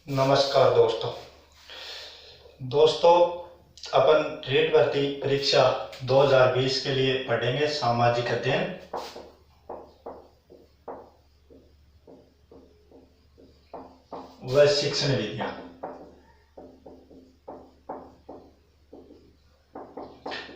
नमस्कार दोस्तों। दोस्तों, अपन रीट भर्ती परीक्षा 2020 के लिए पढ़ेंगे सामाजिक अध्ययन। व शिक्षण विधियां।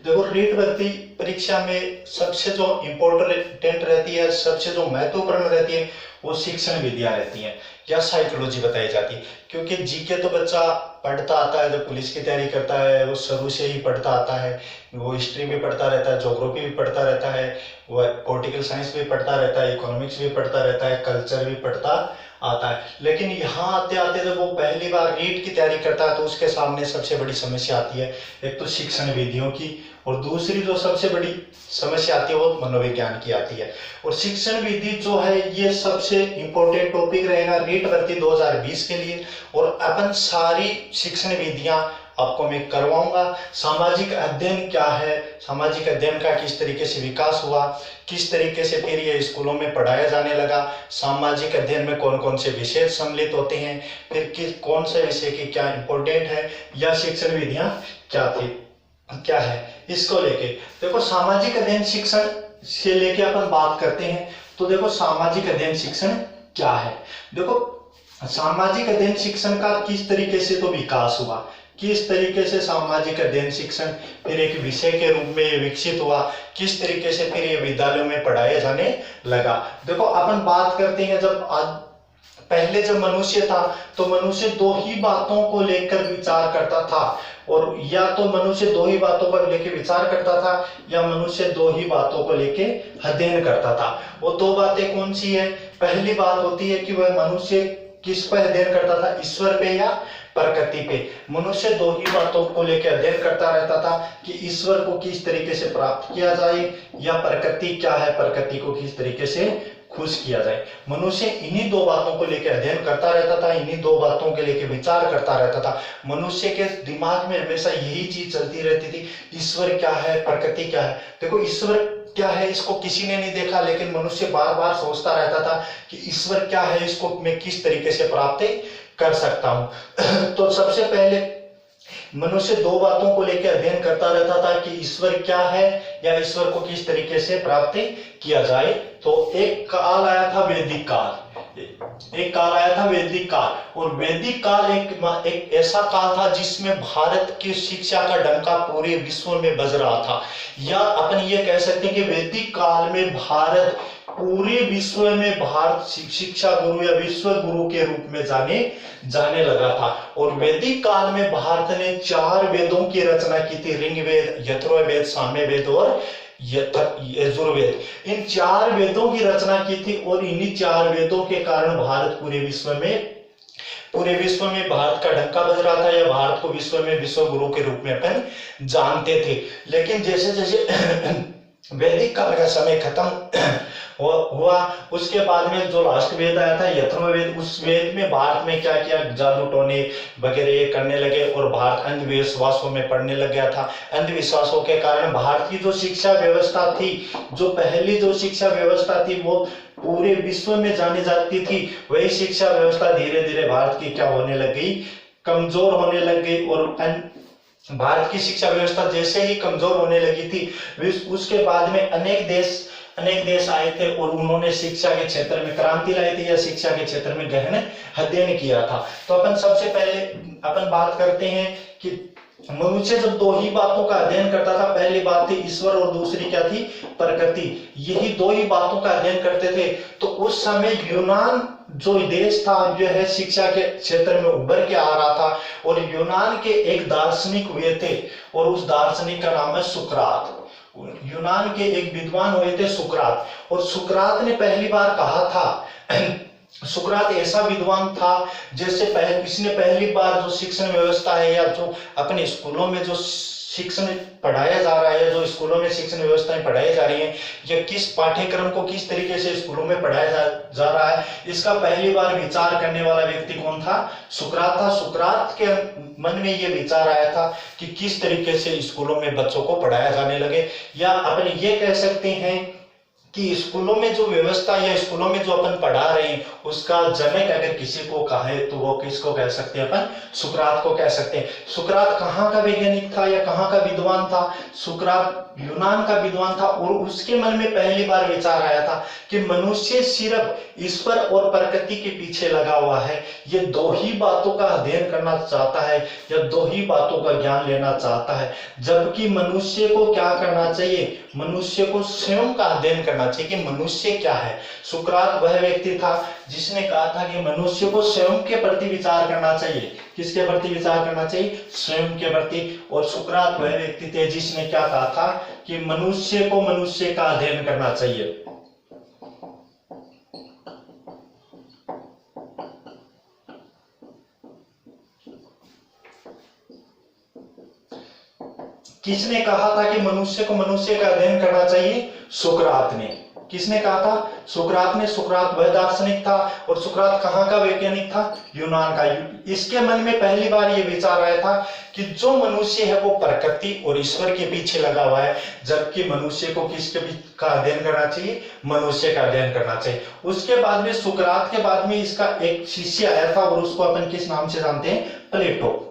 देखो, रीट भर्ती परीक्षा में सबसे जो इम्पोर्टेंट रहती है, सबसे जो महत्वपूर्ण रहती है, वो शिक्षण विधियां रहती हैं या साइकोलॉजी बताई जाती है। क्योंकि जीके तो बच्चा पढ़ता आता है, जब पुलिस की तैयारी करता है वो शुरू से ही पढ़ता आता है। वो हिस्ट्री भी पढ़ता रहता है, ज्योग्राफी भी पढ़ता रहता है, वह पॉलिटिकल साइंस भी पढ़ता रहता है, इकोनॉमिक्स भी पढ़ता रहता है, कल्चर भी पढ़ता आता है। लेकिन यहाँ आते आते जब वो पहली बार रीट की तैयारी करता है तो उसके सामने सबसे बड़ी समस्या आती है, एक तो शिक्षण विधियों की, और दूसरी जो सबसे बड़ी समस्या आती है वो मनोविज्ञान की आती है। और शिक्षण विधि जो है ये सबसे इंपॉर्टेंट टॉपिक रहेगा रीट भर्ती 2020 के लिए। और अपन सारी शिक्षण विधियां आपको मैं करवाऊंगा। सामाजिक अध्ययन क्या है, सामाजिक अध्ययन का किस तरीके से विकास हुआ, किस तरीके से फिर ये स्कूलों में पढ़ाया जाने लगा, सामाजिक अध्ययन में कौन कौन से विषय सम्मिलित होते हैं, फिर किस कौन से विषय की क्या इंपॉर्टेंट है, या शिक्षण विधियां क्या है, इसको लेके देखो। सामाजिक अध्ययन शिक्षण से लेके अपन बात करते हैं तो देखो, सामाजिक अध्ययन शिक्षण क्या है। देखो, सामाजिक अध्ययन शिक्षण का किस तरीके से तो विकास हुआ, किस तरीके से सामाजिक अध्ययन शिक्षण फिर एक विषय के रूप में विकसित हुआ, किस तरीके से फिर ये विद्यालयों में पढ़ाया जाने लगा। देखो, अपन बात करते हैं जब पहले जब मनुष्य था तो मनुष्य दो ही बातों को लेकर विचार करता था, और या तो मनुष्य दो ही बातों पर लेकर विचार करता था या मनुष्य दो ही बातों को लेकर अध्ययन करता था। वो दो बातें कौन सी है? पहली बात होती है कि वह मनुष्य किस पर अध्ययन करता था, ईश्वर पे या प्रकृति पे। मनुष्य दो ही बातों को लेकर अध्ययन करता रहता था कि ईश्वर को किस तरीके से प्राप्त किया जाए, या प्रकृति क्या है, प्रकृति को किस तरीके से खुश किया जाए। मनुष्य इन्हीं दो बातों को लेकर अध्ययन करता रहता था, इन्हीं दो बातों के लेकर विचार करता रहता था। मनुष्य के दिमाग में हमेशा यही चीज चलती रहती थी, ईश्वर क्या है, प्रकृति क्या है। देखो, ईश्वर क्या है इसको किसी ने नहीं देखा, लेकिन मनुष्य बार बार सोचता रहता था कि ईश्वर क्या है, इसको मैं किस तरीके से प्राप्त कर सकता हूं। तो सबसे पहले मनुष्य दो बातों को लेकर अध्ययन करता रहता था कि ईश्वर क्या है या ईश्वर को किस तरीके से प्राप्त किया जाए। तो एक काल आया था वैदिक काल, एक काल आया था वैदिक काल। और वैदिक काल एक ऐसा काल था जिसमें भारत की शिक्षा का डंका पूरे विश्व में बज रहा था, या अपन ये कह सकते हैं कि वैदिक काल में भारत पूरे विश्व में भारत शिक्षा गुरु या विश्व गुरु के रूप में जाने लगा था। और वैदिक काल में भारत ने 4 वेदों की रचना की थी, ऋग्वेद, यजुर्वेद, सामवेद और यजुर्वेद। इन 4 वेदों की रचना की थी, और इन्हीं 4 वेदों के कारण भारत पूरे विश्व में भारत का डंका बज रहा था, या भारत को विश्व में विश्व गुरु के रूप में अपन जानते थे। लेकिन जैसे जैसे वैदिक काल का समय खत्म हुआ, उसके बाद में जो लास्ट वेद आया था यजुर्वेद, उस वेद में भारत में क्या किया, जादू टोने वगैरह ये करने लगे, और भारत अंधविश्वासों में पड़ने लग गया था। अंधविश्वासों के कारण भारत की जो शिक्षा व्यवस्था थी, जो पहली जो शिक्षा व्यवस्था थी वो पूरे विश्व में जानी जाती थी, वही शिक्षा व्यवस्था धीरे धीरे भारत की क्या होने लग गई, कमजोर होने लग गई। और भारत की शिक्षा व्यवस्था जैसे ही कमजोर होने लगी थी, उसके बाद में अनेक देश आए थे और उन्होंने शिक्षा के क्षेत्र में क्रांति लाई थी, या शिक्षा के क्षेत्र में गहन अध्ययन किया था। तो अपन सबसे पहले अपन बात करते हैं कि मनुष्य जब दो ही बातों का अध्ययन करता था, पहली बात थी ईश्वर और दूसरी क्या थी, प्रकृति। यही दो ही बातों का अध्ययन करते थे। तो उस समय यूनान जो देश था, जो है शिक्षा के क्षेत्र में उभर के आ रहा था, और यूनान के एक दार्शनिक हुए थे, और उस दार्शनिक का नाम है सुकरात। यूनान के एक विद्वान हुए थे सुकरात, और सुकरात ने पहली बार कहा था, सुकरात ऐसा विद्वान था जैसे इसने पहली बार जो शिक्षण व्यवस्था है, या जो अपने स्कूलों में जो शिक्षण पढ़ाया जा रहा है, जो स्कूलों में शिक्षण व्यवस्थाएं पढ़ाई जा रही हैं, या किस पाठ्यक्रम को किस तरीके से स्कूलों में पढ़ाया जा रहा है, इसका पहली बार विचार करने वाला व्यक्ति कौन था? सुकरात था। सुकरात के मन में ये विचार आया था कि किस तरीके से स्कूलों में बच्चों को पढ़ाया जाने लगे, या अपन ये कह सकते हैं कि स्कूलों में जो व्यवस्था या स्कूलों में जो अपन पढ़ा रहे हैं उसका जनक अगर किसी को कहे तो वो किसको कह सकते हैं अपन? सुकरात को कह सकते हैं। सुकरात कहाँ का वैज्ञानिक था या कहाँ का विद्वान था? सुकरात यूनान का विद्वान था और उसके मन में पहली बार विचार आया था कि मनुष्य सिर्फ ईश्वर और प्रकृति के पीछे लगा हुआ है, ये दो ही बातों का अध्ययन करना चाहता है या दो ही बातों का ज्ञान लेना चाहता है, जबकि मनुष्य को क्या करना चाहिए? मनुष्य को स्वयं का अध्ययन करना चाहिए कि मनुष्य क्या है। सुकरात वह व्यक्ति था जिसने कहा था कि मनुष्य को स्वयं के प्रति विचार करना चाहिए। किसके प्रति विचार करना चाहिए? स्वयं के प्रति। और सुकरात वह व्यक्ति थे जिसने क्या कहा था कि मनुष्य को मनुष्य का अध्ययन करना चाहिए। किसने कहा था कि मनुष्य को मनुष्य का अध्ययन करना चाहिए? सुकरात ने। किसने कहा था? सुकरात ने। सुकरात वह दार्शनिक था और सुकरात कहाँ का वैज्ञानिक था? यूनान का। इसके मन में पहली बार यह विचार आया था कि जो मनुष्य है वो प्रकृति और ईश्वर के पीछे लगा हुआ है, जबकि मनुष्य को किसके का अध्ययन करना चाहिए? मनुष्य का अध्ययन करना चाहिए। उसके बाद में सुकरात के बाद में इसका एक शिष्य आया था और उसको अपन किस नाम से जानते हैं? प्लेटो।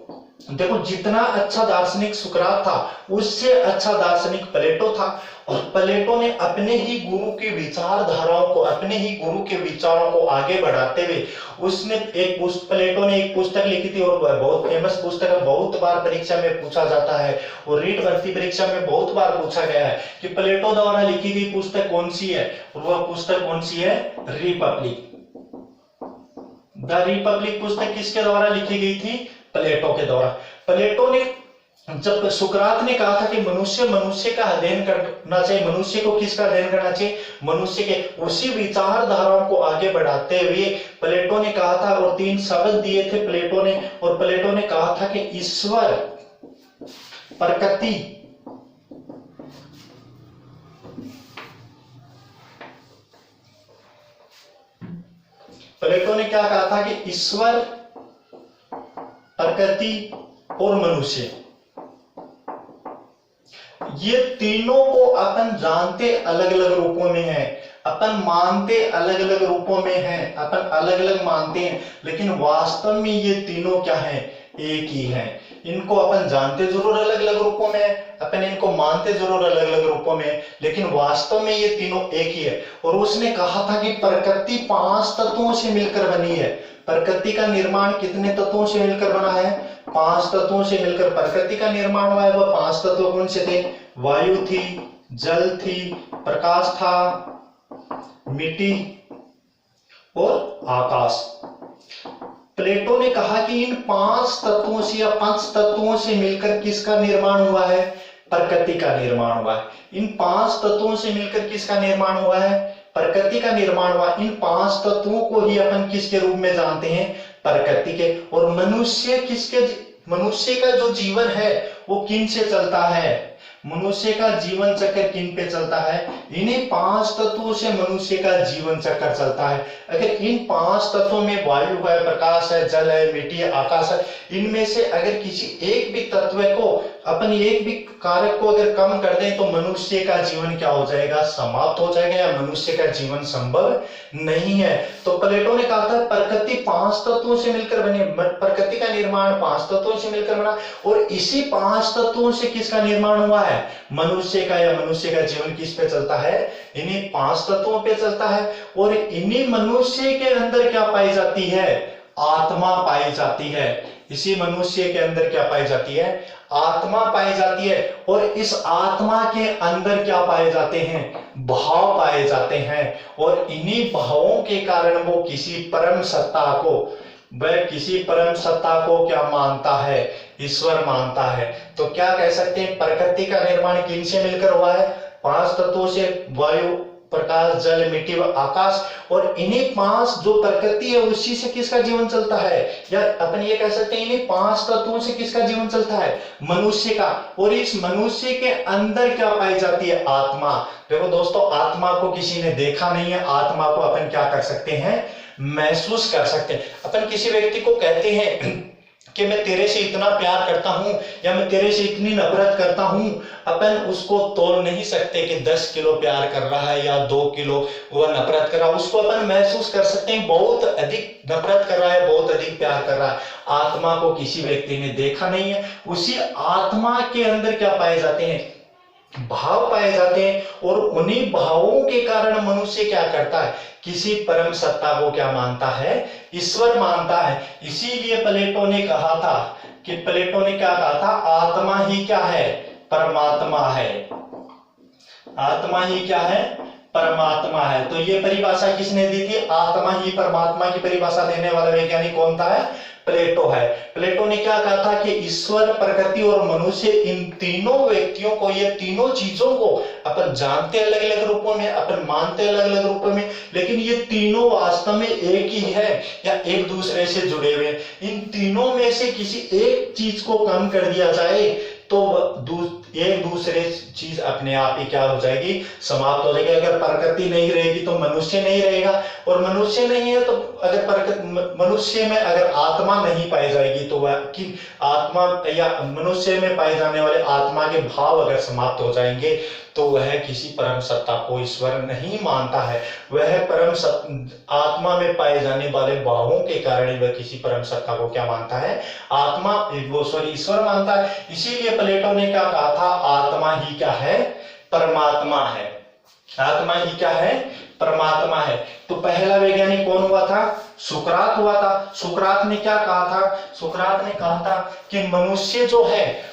देखो, जितना अच्छा दार्शनिक सुकरात था उससे अच्छा दार्शनिक प्लेटो था। और प्लेटो ने अपने ही गुरु की विचारधाराओं को, अपने ही गुरु के विचारों को आगे बढ़ाते हुए उसने प्लेटो ने एक पुस्तक लिखी थी और वह बहुत फेमस पुस्तक है, बहुत बार परीक्षा में पूछा जाता है और रीट भर्ती परीक्षा में बहुत बार पूछा गया है कि प्लेटो द्वारा लिखी गई पुस्तक कौन सी है, और वह पुस्तक कौन सी है? रिपब्लिक। द रिपब्लिक पुस्तक किसके द्वारा लिखी गई थी? प्लेटो के द्वारा। प्लेटो ने, जब सुकरात ने कहा था कि मनुष्य का अध्ययन करना चाहिए, मनुष्य को किसका अध्ययन करना चाहिए? मनुष्य के, उसी विचारधाराओं को आगे बढ़ाते हुए प्लेटो ने कहा था और 3 शब्द दिए थे प्लेटो ने, और प्लेटो ने कहा था कि ईश्वर, प्रकृति प्लेटो ने क्या कहा था कि ईश्वर, प्रकृति और मनुष्य, ये तीनों को अपन जानते अलग अलग रूपों में हैं, अपन मानते अलग अलग रूपों में हैं, अपन अलग अलग मानते हैं, लेकिन वास्तव में ये तीनों क्या हैं? एक ही हैं। इनको अपन जानते जरूर अलग अलग रूपों में, अपन इनको मानते जरूर अलग अलग रूपों में, लेकिन वास्तव में ये तीनों एक ही है। और उसने कहा था कि प्रकृति 5 तत्वों से मिलकर बनी है। प्रकृति का निर्माण कितने तत्वों से मिलकर बना है? 5 तत्वों से मिलकर प्रकृति का निर्माण हुआ है। वह 5 तत्व कौन से थे? वायु थी, जल थी, प्रकाश था, मिट्टी और आकाश। प्लेटो ने कहा कि इन 5 तत्वों से या 5 तत्वों से मिलकर किसका निर्माण हुआ है? प्रकृति का निर्माण हुआ है। इन 5 तत्वों से मिलकर किसका निर्माण हुआ है? प्रकृति का निर्माण हुआ। इन 5 तत्वों को ही अपन किसके रूप में जानते हैं? प्रकृति के। और मनुष्य का जो जीवन है वो किन से चलता है? मनुष्य का जीवन चक्र किन पे चलता है? इन्हीं 5 तत्वों से मनुष्य का जीवन चक्र चलता है। अगर इन 5 तत्वों में वायु है, प्रकाश है, जल है, मिट्टी है, आकाश है, इनमें से अगर किसी एक भी तत्व को, अपन एक भी कारक को अगर कम कर दें तो मनुष्य का जीवन क्या हो जाएगा? समाप्त हो जाएगा, या मनुष्य का जीवन संभव नहीं है। तो प्लेटो ने कहा था प्रकृति 5 तत्वों से मिलकर बनी, प्रकृति का निर्माण 5 तत्वों से मिलकर बना, और इसी 5 तत्वों से किसका निर्माण हुआ है? मनुष्य का, या मनुष्य का जीवन किस पे चलता है? इन्हीं 5 तत्वों पे चलता है। और इन्हीं मनुष्य के अंदर क्या पाई जाती है? आत्मा पाई जाती है। इसी मनुष्य के अंदर क्या पाई जाती है? आत्मा पाई जाती है। और इस आत्मा के अंदर क्या पाए जाते हैं? भाव पाए जाते हैं। और इन्हीं भावों के कारण वो किसी परम सत्ता को, वह किसी परम सत्ता को क्या मानता है? ईश्वर मानता है। तो क्या कह सकते हैं? प्रकृति का निर्माण किन से मिलकर हुआ है? 5 तत्वों से, वायु, प्रकाश, जल, मिट्टी व आकाश। और इन्हीं 5 जो प्रकृति है उसी से किसका जीवन चलता है? या अपन ये कह सकते हैं इन्हीं 5 तत्वों से किसका जीवन चलता है? मनुष्य का। और इस मनुष्य के अंदर क्या पाई जाती है? आत्मा। देखो दोस्तों, आत्मा को किसी ने देखा नहीं है, आत्मा को अपन क्या कर सकते हैं? महसूस कर सकते हैं। अपन किसी व्यक्ति को कहते हैं कि मैं तेरे से इतना प्यार करता हूं या मैं तेरे से इतनी नफरत करता हूं, अपन उसको तोल नहीं सकते कि 10 किलो प्यार कर रहा है या 2 किलो वह नफरत कर रहा है। उसको अपन महसूस कर सकते हैं, बहुत अधिक नफरत कर रहा है, बहुत अधिक प्यार कर रहा है। आत्मा को किसी व्यक्ति ने देखा नहीं है, उसी आत्मा के अंदर क्या पाए जाते हैं, भाव पाए जाते हैं, और उन्हीं भावों के कारण मनुष्य क्या करता है, किसी परम सत्ता को क्या मानता है, ईश्वर मानता है। इसीलिए प्लेटो ने कहा था कि प्लेटो ने क्या कहा था, आत्मा ही क्या है, परमात्मा है। आत्मा ही क्या है, परमात्मा है। तो ये परिभाषा किसने दी थी, आत्मा ही परमात्मा की परिभाषा देने वाला वैज्ञानिक कौन था, प्लेटो है। प्लेटो ने क्या कहा था कि ईश्वर, प्रकृति और मनुष्य, इन तीनों व्यक्तियों को, ये तीनों चीजों को अपन जानते अलग अलग रूपों में, अपन मानते अलग अलग रूपों में, लेकिन ये तीनों वास्तव में एक ही है या एक दूसरे से जुड़े हुए। इन तीनों में से किसी एक चीज को कम कर दिया जाए तो एक दूसरे चीज अपने आप ही क्या हो जाएगी, समाप्त हो जाएगी। अगर प्रकृति नहीं रहेगी तो मनुष्य नहीं रहेगा, और मनुष्य नहीं है तो अगर मनुष्य में अगर आत्मा नहीं पाई जाएगी तो वह कि आत्मा या मनुष्य में पाए जाने वाले आत्मा के भाव अगर समाप्त हो जाएंगे तो वह किसी परम सत्ता को ईश्वर नहीं मानता है। वह आत्मा में पाए जाने वाले भावों के कारण वह किसी परम सत्ता को क्या मानता है, आत्मा, वो सॉरी ईश्वर मानता है। इसीलिए प्लेटो ने क्या कहा था, आत्मा ही क्या है, परमात्मा है। आत्मा ही क्या है, परमात्मा है। तो पहला वैज्ञानिक कौन हुआ था, सुकरात हुआ था। सुकरात ने क्या कहा था, सुकरात ने कहा था कि मनुष्य जो है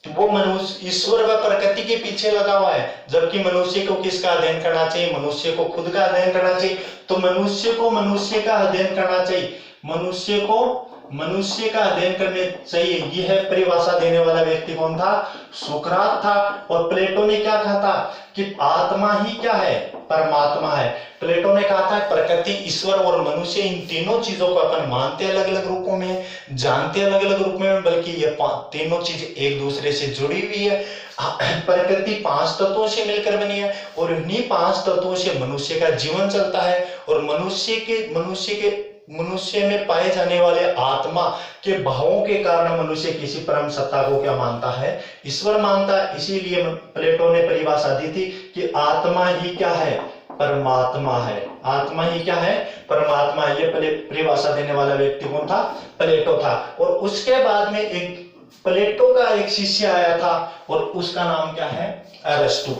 वो मनुष्य ईश्वर व प्रकृति के पीछे लगा हुआ है, जबकि मनुष्य को किसका अध्ययन करना चाहिए, मनुष्य को खुद का अध्ययन करना चाहिए। तो मनुष्य को मनुष्य का अध्ययन करना चाहिए, मनुष्य को मनुष्य का अध्ययन करने चाहिए। यह परिभाषा देने वाला व्यक्ति कौन था, सुकरात था। और प्लेटो ने क्या कहा था कि आत्मा ही क्या है, परमात्मा है। प्लेटो ने कहा था प्रकृति, ईश्वर और मनुष्य, इन तीनों चीजों को अपन मानते अलग अलग रूपों में, जानते अलग अलग रूप में, बल्कि ये तीनों चीज एक दूसरे से जुड़ी हुई है। प्रकृति 5 तत्वों से मिलकर बनी है, और इन्हीं 5 तत्वों से मनुष्य का जीवन चलता है। और मनुष्य में पाए जाने वाले आत्मा के भावों के कारण मनुष्य किसी परम सत्ता को क्या मानता है, ईश्वर मानता है। इसीलिए प्लेटो ने परिभाषा दी थी कि आत्मा ही क्या है, परमात्मा है। आत्मा ही क्या है, परमात्मा है। ये परिभाषा देने वाला व्यक्ति कौन था, प्लेटो था। और उसके बाद में एक प्लेटो का एक शिष्य आया था, और उसका नाम क्या है, अरस्तु।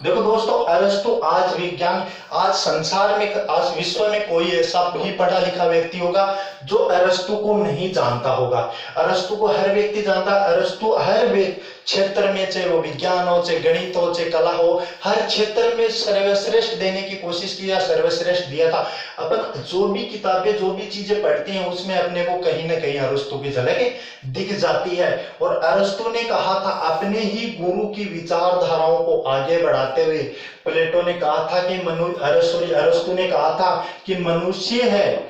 देखो दोस्तों, अरस्तु आज विज्ञान, आज संसार में, आज विश्व में कोई ऐसा भी पढ़ा लिखा व्यक्ति होगा जो अरस्तु को नहीं जानता होगा। अरस्तु को हर व्यक्ति जानता है। अरस्तु हर क्षेत्र में, चाहे वो विज्ञान हो, चाहे गणित हो, चाहे कला हो, हर क्षेत्र में सर्वश्रेष्ठ देने की कोशिश की या सर्वश्रेष्ठ दिया था। अपन जो भी किताबें, जो भी चीजें पढ़ते हैं उसमें अपने को कहीं ना कहीं अरस्तु की झलक दिख जाती है। और अरस्तु ने कहा था, अपने ही गुरु की विचारधाराओं को आगे बढ़ाते हुए प्लेटो ने कहा था कि अरस्तु ने कहा था कि मनुष्य है,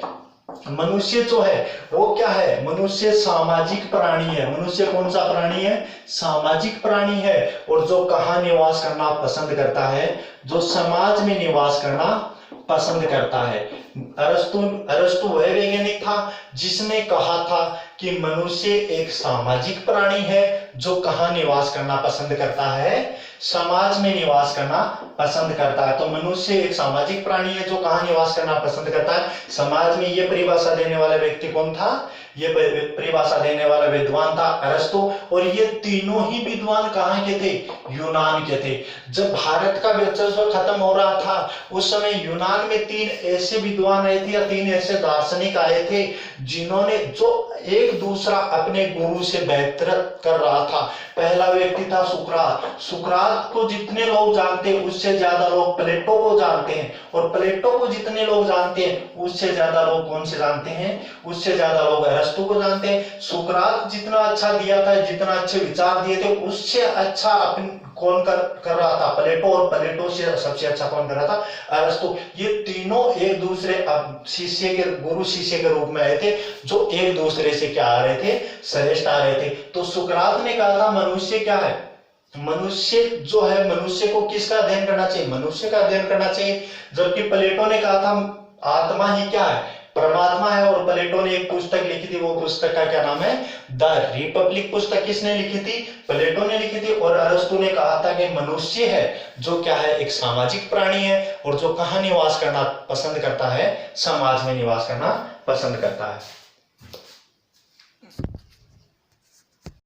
मनुष्य जो है वो क्या है, मनुष्य सामाजिक प्राणी है। मनुष्य कौन सा प्राणी है, सामाजिक प्राणी है। और जो कहाँ निवास करना पसंद करता है, जो समाज में निवास करना पसंद करता है। अरस्तु वह वैज्ञानिक था जिसने कहा था कि मनुष्य एक सामाजिक प्राणी है जो कहाँ निवास करना पसंद करता है, समाज में निवास करना पसंद करता है। तो मनुष्य एक सामाजिक प्राणी है जो कहाँ निवास करना पसंद करता है, समाज में। ये परिभाषा देने वाला व्यक्ति कौन था, ये परिभाषा देने वाला विद्वान था अरस्तु। और ये तीनों ही विद्वान कहाँ के थे, यूनान के थे। जब भारत का वर्चस्व खत्म हो रहा था उस समय यूनान में 3 ऐसे विद्वान आए थे या 3 ऐसे दार्शनिक आए थे जिन्होंने, जो एक दूसरा अपने गुरु से बेहतर कर रहा था। पहला व्यक्ति था सुकरात। सुकरात को जितने लोग जानते हैं उससे ज्यादा लोग प्लेटो को जानते हैं, और प्लेटो को जितने लोग जानते हैं उससे ज्यादा लोग कौन से जानते हैं, उससे ज्यादा लोग अरस्तु को जानते हैं। सुकरात जितना अच्छा दिया था, जितना अच्छे विचार दिए थे, उससे अच्छा कौन कर रहा था, प्लेटो। और प्लेटो से सबसे अच्छा कौन कर रहा था, अरस्तु। ये तीनों एक दूसरे शिष्य के, गुरु शिष्य के रूप में आए थे, जो एक दूसरे से क्या आ रहे थे, श्रेष्ठ आ रहे थे। तो सुकरात ने कहा था मनुष्य क्या है, मनुष्य जो है, मनुष्य को किसका अध्ययन करना चाहिए, मनुष्य का अध्ययन करना चाहिए। जबकि प्लेटो ने कहा था आत्मा ही क्या है, परमात्मा है, और प्लेटो ने एक पुस्तक लिखी थी, वो पुस्तक का क्या नाम है, द रिपब्लिक। पुस्तक किसने लिखी थी, प्लेटो ने लिखी थी। और अरस्तु ने कहा था कि मनुष्य है जो क्या है, एक सामाजिक प्राणी है, और जो कहाँ निवास करना पसंद करता है, समाज में निवास करना पसंद करता है।